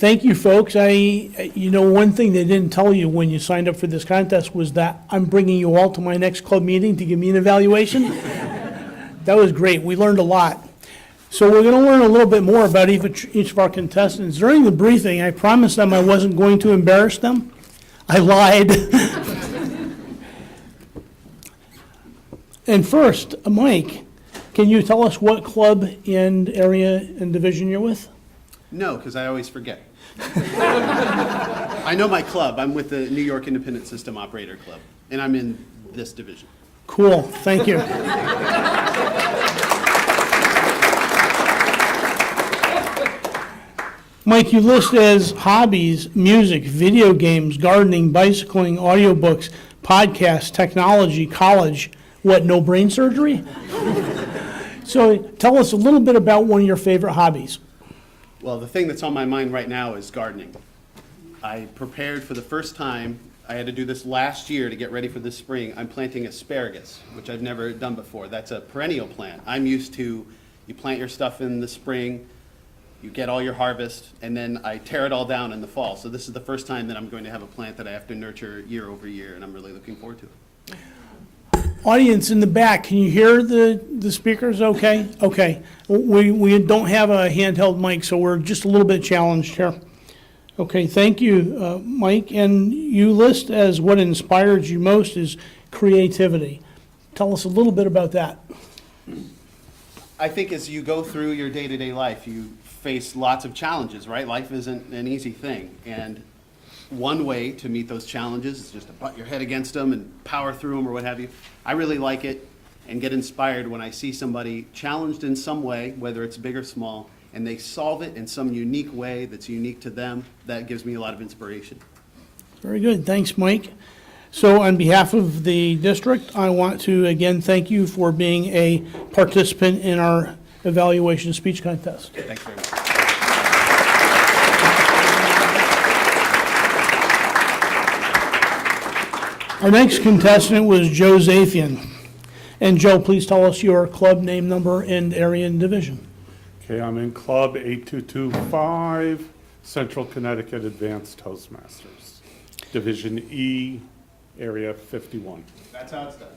Thank you, folks. One thing they didn't tell you when you signed up for this contest was that I'm bringing you all to my next club meeting to give me an evaluation. That was great. We learned a lot. So we're going to learn a little bit more about each of our contestants. During the briefing, I promised them I wasn't going to embarrass them. I lied. And first, Mike, can you tell us what club and area and division you're with? No, because I always forget. I know my club. I'm with the New York Independent System Operator Club, and I'm in this division. Cool, thank you. Mike, you list as hobbies, music, video games, gardening, bicycling, audiobooks, podcasts, technology, college. What, no brain surgery? So tell us a little bit about one of your favorite hobbies. Well, the thing that's on my mind right now is gardening. I prepared for the first time. I had to do this last year to get ready for this spring. I'm planting asparagus, which I've never done before. That's a perennial plant. I'm used to, you plant your stuff in the spring, you get all your harvest, and then I tear it all down in the fall. So this is the first time that I'm going to have a plant that I have to nurture year over year, and I'm really looking forward to it. Audience in the back, can you hear the speakers okay? Okay. We don't have a handheld mic, so we're just a little bit challenged here. Okay, thank you, Mike. And you list as what inspires you most is creativity. Tell us a little bit about that. I think as you go through your day-to-day life, you face lots of challenges, right? Life isn't an easy thing. And one way to meet those challenges is just to butt your head against them and power through them or what have you. I really like it and get inspired when I see somebody challenged in some way, whether it's big or small, and they solve it in some unique way that's unique to them. That gives me a lot of inspiration. Very good. Thanks, Mike. So on behalf of the district, I want to again thank you for being a participant in our evaluation speech contest. Thanks very much. Our next contestant was Joe Zafian. And Joe, please tell us your club name, number, and area and division. Okay, I'm in Club 8225, Central Connecticut Advanced Toastmasters, Division E, Area 51. That's how it's done.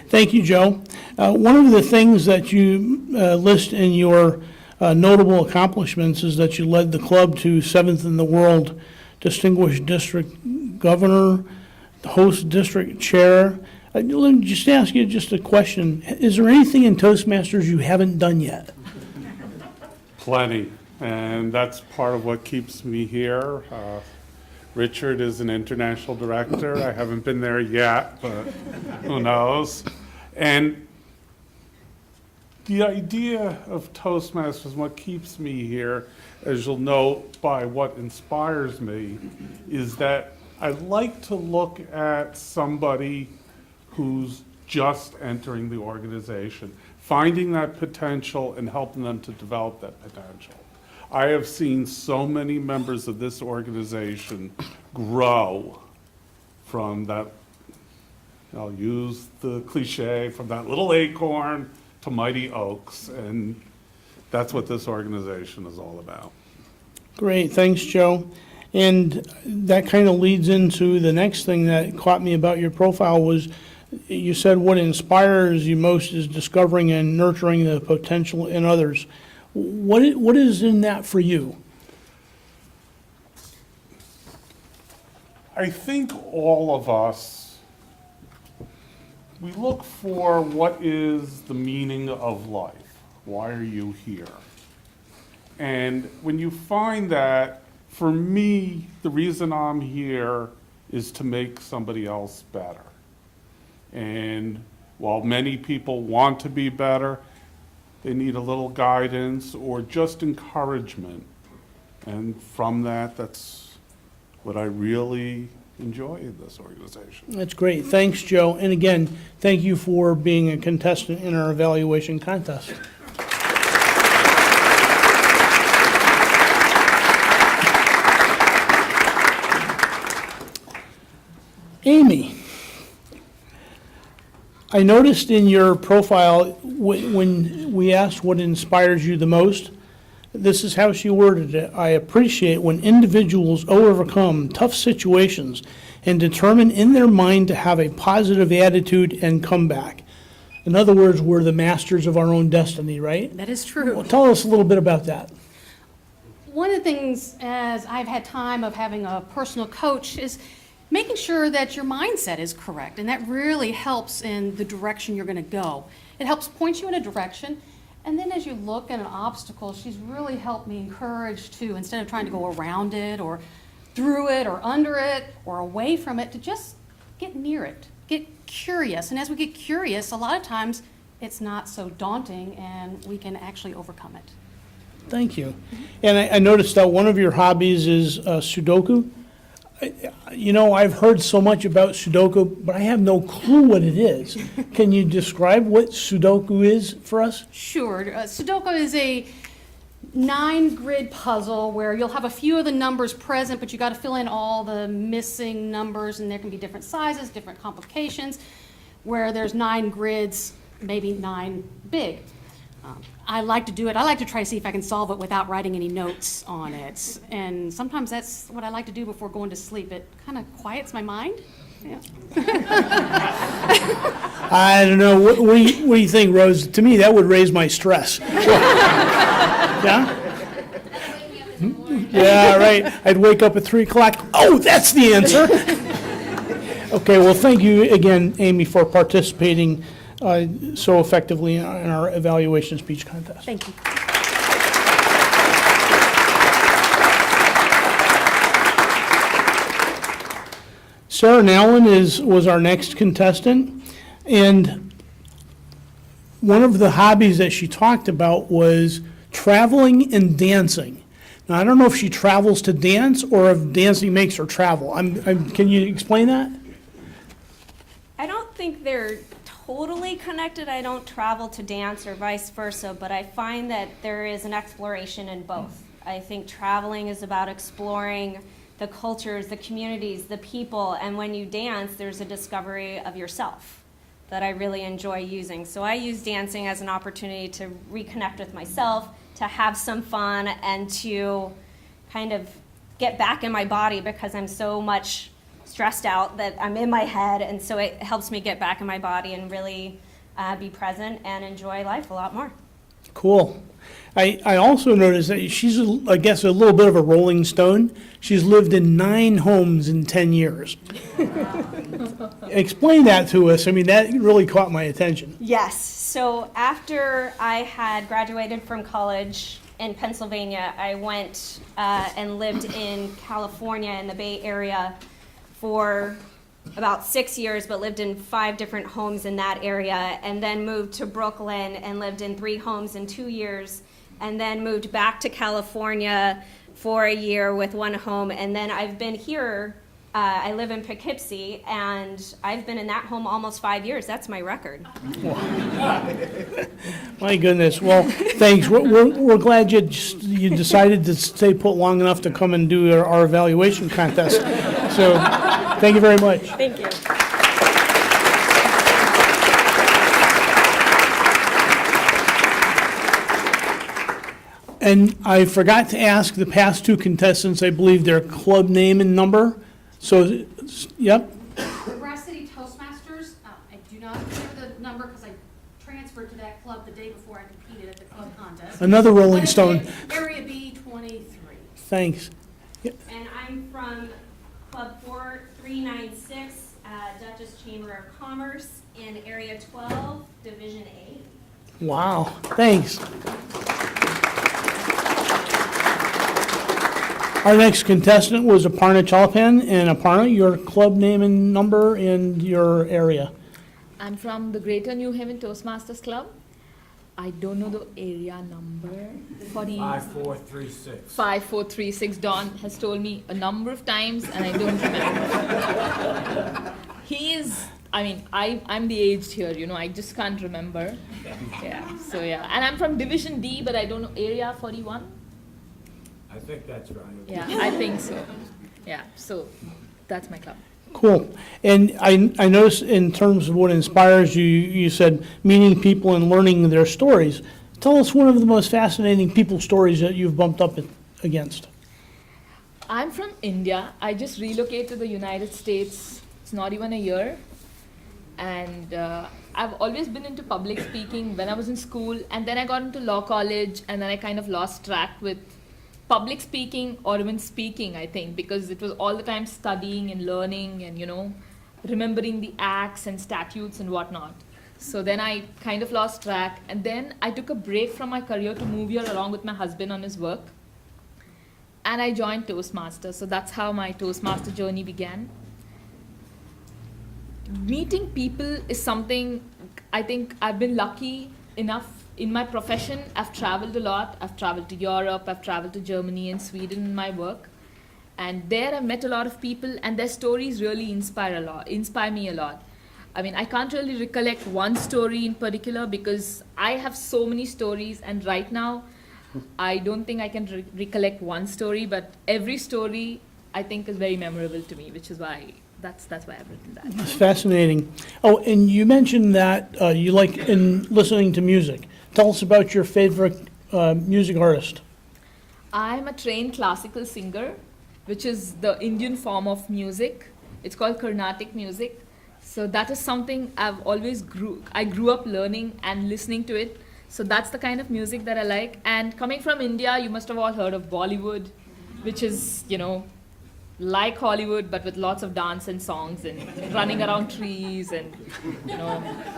Thank you, Joe. One of the things that you list in your notable accomplishments is that you led the club to 7th in the world, distinguished district governor, host district chair. Let me just ask you just a question. Is there anything in Toastmasters you haven't done yet? Plenty, and that's part of what keeps me here. Richard is an international director. I haven't been there yet, but who knows? And the idea of Toastmasters, what keeps me here, as you'll know by what inspires me, is that I like to look at somebody who's just entering the organization, finding that potential and helping them to develop that potential. I have seen so many members of this organization grow from that, I'll use the cliche, from that little acorn to mighty oaks, and that's what this organization is all about. Great, thanks, Joe. And that kind of leads into the next thing that caught me about your profile was you said what inspires you most is discovering and nurturing the potential in others. What is in that for you? I think all of us, we look for what is the meaning of life. Why are you here? And when you find that, for me, the reason I'm here is to make somebody else better. And while many people want to be better, they need a little guidance or just encouragement. And from that, that's what I really enjoy in this organization. That's great. Thanks, Joe. And again, thank you for being a contestant in our evaluation contest. Amy, I noticed in your profile when we asked what inspires you the most, This is how she worded it. I appreciate when individuals overcome tough situations and determine in their mind to have a positive attitude and come back. In other words, we're the masters of our own destiny, right? That is Well, true. tell us a little bit about that. One of the things, as I've had time of having a personal coach, is making sure that your mindset is correct, and that really helps in the direction you're going to go. It helps point you in a direction, and then as you look at an obstacle, she's really helped me encourage to, instead of trying to go around it or through it or under it or away from it, to just get near it, get curious. And as we get curious, a lot of times it's not so daunting and we can actually overcome it. Thank you. And I noticed that one of your hobbies is Sudoku. You know, I've heard so much about Sudoku, but I have no clue what it is. Can you describe what Sudoku is for us? Sure. Sudoku is a 9-grid puzzle where you'll have a few of the numbers present, but you got to fill in all the missing numbers, and there can be different sizes, different complications, where there's 9 grids, maybe 9 big. I like to do it. I like to try to see if I can solve it without writing any notes on it. And sometimes that's what I like to do before going to sleep. It kind of quiets my mind. Yeah. I don't know. What do you think, Rose? To me, that would raise my stress. Yeah? Yeah, right. I'd wake up at 3 o'clock. Oh, that's the answer. Okay, well, thank you again, Amy, for participating so effectively in our evaluation speech contest. Thank you. Sarah Nallen was our next contestant, and one of the hobbies that she talked about was traveling and dancing. Now, I don't know if she travels to dance or if dancing makes her travel. Can you explain that? I don't think they're totally connected. I don't travel to dance or vice versa, but I find that there is an exploration in both. I think traveling is about exploring the cultures, the communities, the people, and when you dance, there's a discovery of yourself that I really enjoy using. So I use dancing as an opportunity to reconnect with myself, to have some fun, and to kind of get back in my body because I'm so much stressed out that I'm in my head, and so it helps me get back in my body and really be present and enjoy life a lot more. Cool. I also noticed that she's, I guess, a little bit of a rolling stone. She's lived in 9 homes in 10 years. Explain that to us. I mean, that really caught my attention. Yes, so after I had graduated from college in Pennsylvania, I went and lived in California in the Bay Area for about 6 years, but lived in 5 different homes in that area, and then moved to Brooklyn and lived in 3 homes in 2 years, and then moved back to California for a year with 1 home, and then I've been here. I live in Poughkeepsie, and I've been in that home almost 5 years. That's my record. My goodness. Well, thanks. We're glad you decided to stay put long enough to come and do our evaluation contest. So, thank you very much. Thank you. And I forgot to ask the past 2 contestants, I believe, their club name and number. So, yep. The Grass City Toastmasters, I do not remember the number because I transferred to that club the day before I competed at the club contest. Another Rolling But it's Stone. Area B 23. Thanks. And I'm from Club 4396, Dutchess Chamber of Commerce, in Area 12, Division 8. Wow. Thanks. Our next contestant was Aparna Chalapan. And Aparna, your club name and number and your area. I'm from the Greater New Haven Toastmasters Club. I don't know the area number. 5436. 5436. Don has told me a number of times and I don't remember. I'm the aged here, I just can't remember. Yeah, so yeah. And I'm from Division D, but I don't know, area 41? I think that's right. Yeah, I think so. Yeah, so that's my club. Cool. And I noticed in terms of what inspires you, you said meeting people and learning their stories. Tell us one of the most fascinating people stories that you've bumped up against. I'm from India. I just relocated to the United States. It's not even a year. And I've always been into public speaking when I was in school. And then I got into law college, and then I kind of lost track with public speaking or even speaking, I think, because it was all the time studying and learning and, remembering the acts and statutes and whatnot. So then I kind of lost track. And then I took a break from my career to move here along with my husband on his work. And I joined Toastmasters. So that's how my Toastmaster journey began. Meeting people is something I think I've been lucky enough in my profession. I've traveled a lot. I've traveled to Europe. I've traveled to Germany and Sweden in my work. And there I've met a lot of people, and their stories really inspire me a lot. I mean, I can't really recollect one story in particular because I have so many stories, and right now I don't think I can recollect one story, but every story I think is very memorable to me, which is why that's why I've written that. It's fascinating. Oh, and you mentioned that you like listening to music. Tell us about your favorite music artist. I'm a trained classical singer, which is the Indian form of music. It's called Carnatic music. So that is something I grew up learning and listening to it. So that's the kind of music that I like. And coming from India, you must have all heard of Bollywood, which is, like Hollywood, but with lots of dance and songs and running around trees and,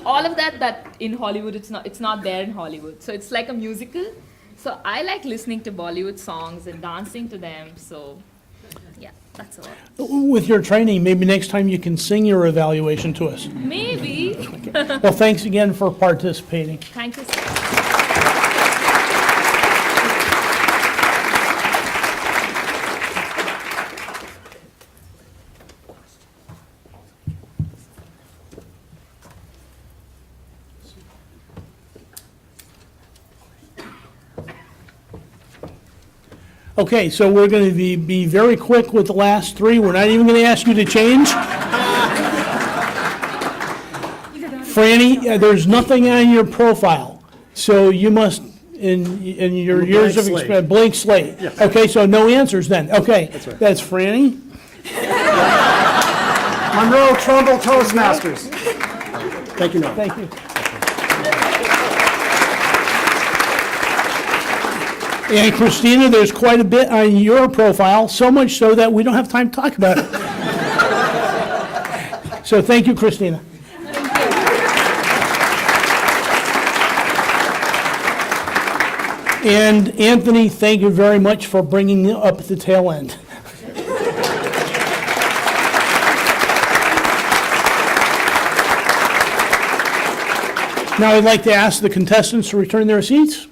all of that in Hollywood, it's not there in Hollywood. So it's like a musical. So I like listening to Bollywood songs and dancing to them. So yeah, that's all. With your training, maybe next time you can sing your evaluation to us. Maybe. Well, thanks again for participating. Thank you so much. Okay, so we're going to be very quick with the last three. We're not even going to ask you to change. Franny, there's nothing on your profile, so you must, in your years of experience, blank slate. Okay, so no answers then. Okay, that's Franny. Monroe Trumbull Toastmasters. Thank you, Norm. Thank you. And Christina, there's quite a bit on your profile, so much so that we don't have time to talk about it. So thank you, Christina. And Anthony, thank you very much for bringing up the tail end. Now I'd like to ask the contestants to return their seats.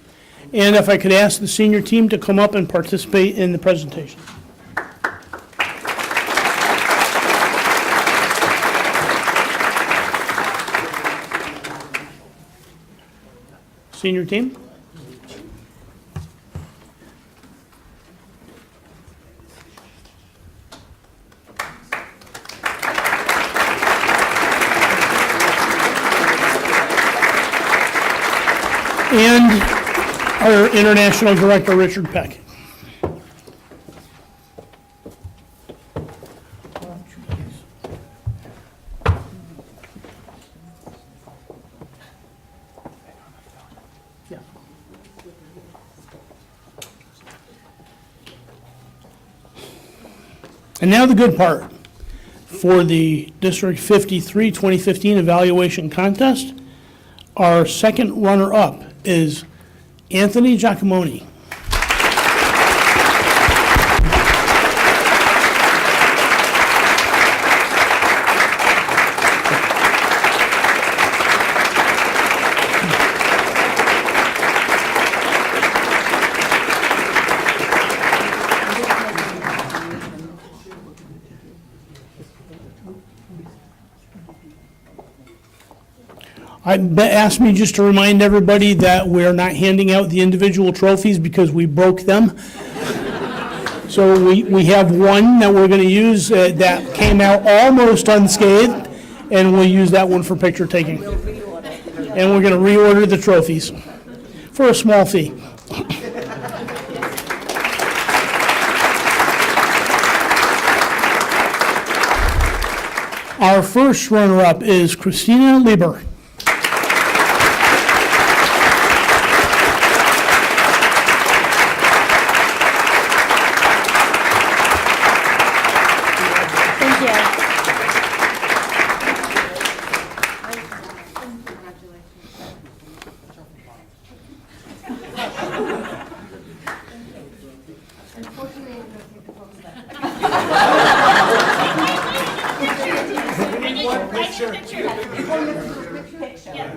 And if I could ask the senior team to come up and participate in the presentation. Senior team? And our International Director, Richard Peck. And now the good part. For the District 53 2015 evaluation contest, our second runner-up is Anthony Giacomoni. Asked me just to remind everybody that we're not handing out the individual trophies because we broke them. So we have one that we're going to use that came out almost unscathed, and we'll use that one for picture taking. And we're going to reorder the trophies. for a small fee. Our first runner-up is Christina Lieber.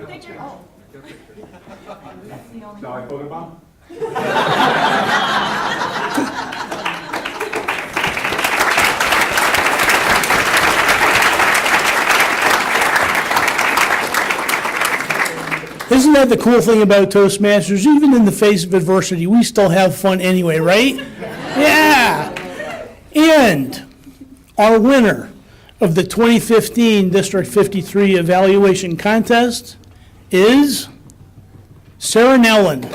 Thank you. No, I voted bomb? Isn't that the cool thing about Toastmasters? Even in the face of adversity, we still have fun anyway, right? Yeah. And our winner of the 2015 District 53 Evaluation Contest is Sarah Nowland.